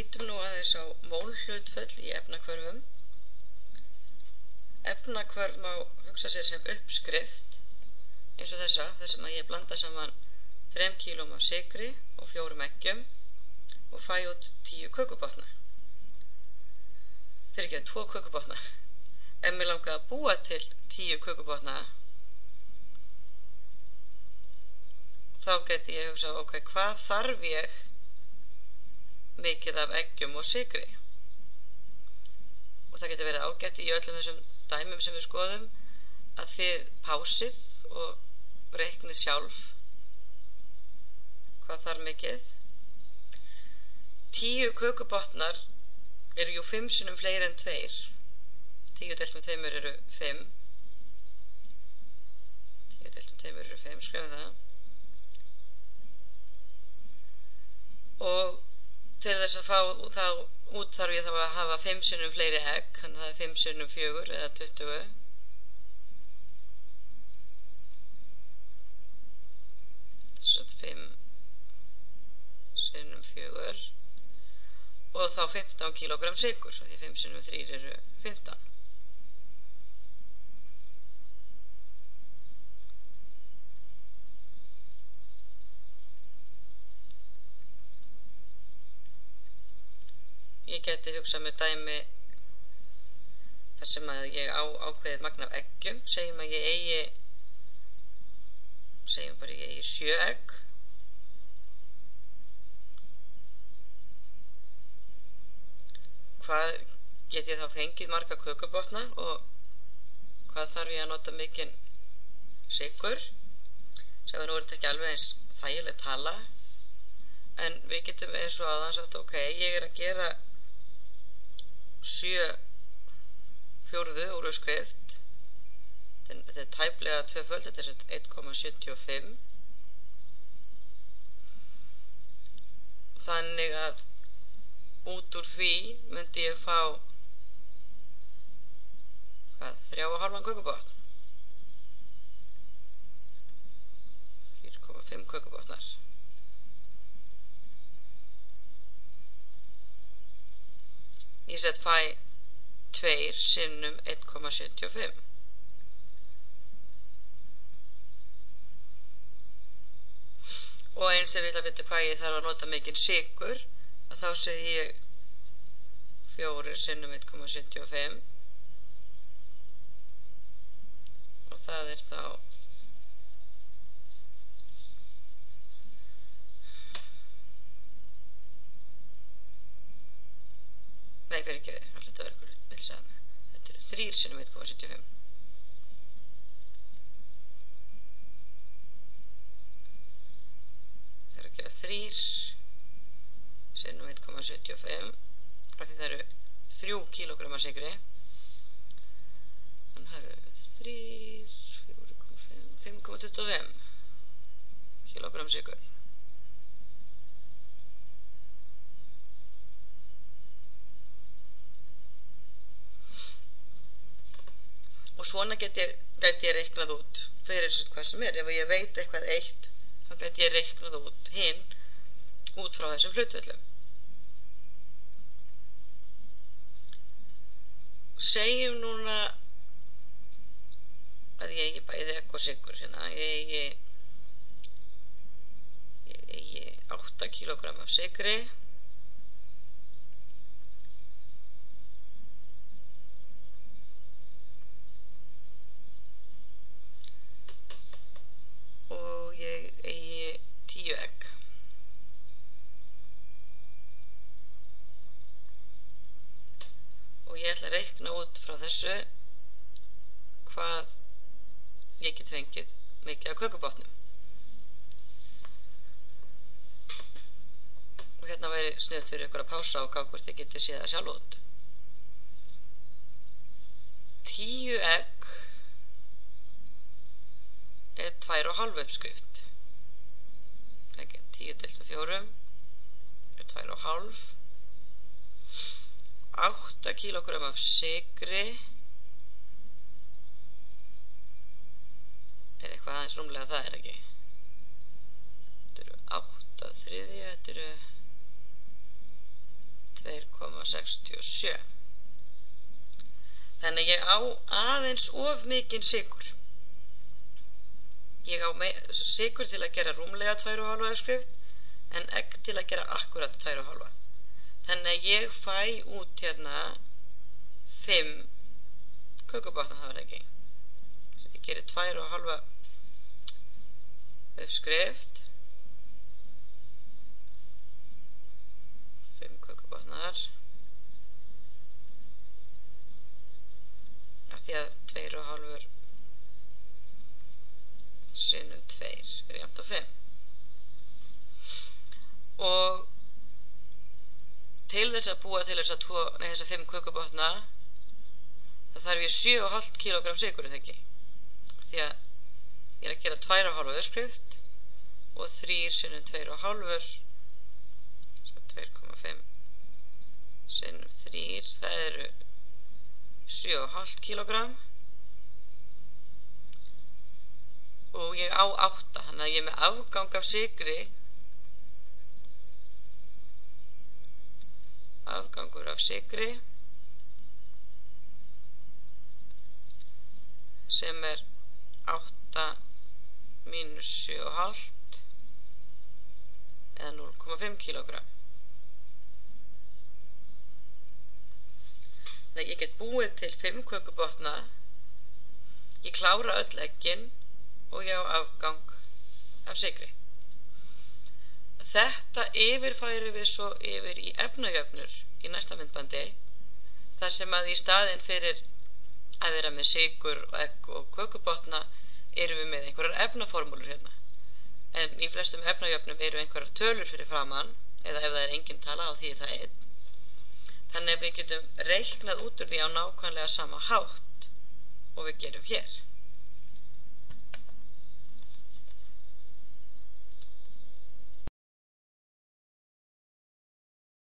lítum nú aðeins á mólhlutföll í efnahvörfum. Efnahvörf má hugsa sér sem uppskrift eins og þessa, þar sem að ég blanda saman 3 kílóum af sykri og 4 eggjum og fæ út 10 kökubotna. Fyrir ekki 2 kökubotna. Ef mér langar að búa til 10 kökubotna, þá geti ég hugsað, ok, hvað þarf ég mikið af eggjum og sykri? Og það getur verið ágætt í öllum þessum dæmum sem við skoðum að þið pásið og reiknið sjálf hvað þarf mikið. 10 kökubotnar eru jú 5 sinnum fleiri en 2. 10 deilt með 2 eru 5. 10 deilt með 2 eru 5, skrifum það. Og til þess að fá þá út þarf ég þá að hafa 5 sinnum fleiri egg, þannig að það er 5 sinnum 4 eða 20. Þess að 5 sinnum 4 og þá 15 kílógramm sykur, því 5 sinnum 3 eru 15. Ég geti hugsað með dæmi þar sem að ég ákveðið magn af eggjum, segjum að ég eigi 7 egg. Hvað get ég þá fengið marga kökubotna og hvað þarf ég að nota mikinn sykur? Sem nú er þetta ekki alveg eins þægileg tala, en við getum eins og aðeins sagt, ok, ég er að gera 7/4 úr uppskrift. Þetta er tæplega tvöföld, þetta er 1,75. Þannig að út úr því myndi ég fá 3,5 kökubotn. 4,5 kökubotnar. Ég sett fæ 2 sinnum 1,75. Og eins ef ég vil að vita hvað ég þarf að nota mikinn sykur, að þá segi ég 4 sinnum 1,75 og það er þá nei, fyrir ekki, þetta var eitthvað vilsaðna. Þetta eru 3 sinnum 1,75. Það er að gera 3 sinnum 1,75 af því það eru 3 kílógramm af sykri. Þannig það eru 3, 4,5, 5,25 kílógramm sykur. Og svona gæti ég reiknað út fyrir hvað sem er. Ef ég veit eitthvað eitt, þá gæti ég reiknað út hinn út frá þessum hlutföllum. Segjum núna að ég eigi bæði egg og sykur hérna. Ég eigi 8 kílógramm af sykri. Ég eigi 10 egg. Og ég ætla að reikna út frá þessu hvað ég get fengið mikið af kökubotnum. Og hérna væri sniðugt fyrir ykkur að pása og gá hvort þið getið séð það sjálf út. 10 egg er 2,5 uppskrift. 10 deilt með 4 er 2,5. 8 kílógramm af sykri er eitthvað aðeins rúmlega það, ekki? Þetta eru 8 þriðju, þetta eru 2,67. Þannig ég á aðeins of mikinn sykur. Ég á sykur til að gera rúmlega 2,5 uppskrift en egg til að gera akkurat 2,5. Þannig að ég fæ út hérna 5 kökubotna, það var ekki. Svo ég gerir 2,5 uppskrift. 5 kökubotnar. Af því að 2,5 sinnum 2 jafnt á 5. Og til þess að búa til þessa 5 kökubotna það þarf ég 7,5 kg sykur, eða ekki? Því að ég er að gera 2,5 uppskrift og 3 sinnum 2,5 svo 2,5 sinnum 3, það eru 7,5 kg og ég á 8, þannig að ég er með afgang af sykri, afgangur af sykri sem er 8 mínus 7,5 eða 0,5 kg. Þannig að ég get búið til 5 kökubotna, ég klára öll eggin og ég á afgang af sykri. Þetta yfirfæri við svo yfir í efnajöfnur í næsta myndbandi, þar sem að í staðinn fyrir að vera með sykur og egg og kökubotna erum við með einhverjar efnaformúlur hérna. En í flestum efnajöfnum eru einhverjar tölur fyrir framann, eða ef það er engin tala á því það 1. Þannig að við getum reiknað út úr því á nákvæmlega sama hátt og við gerum hér.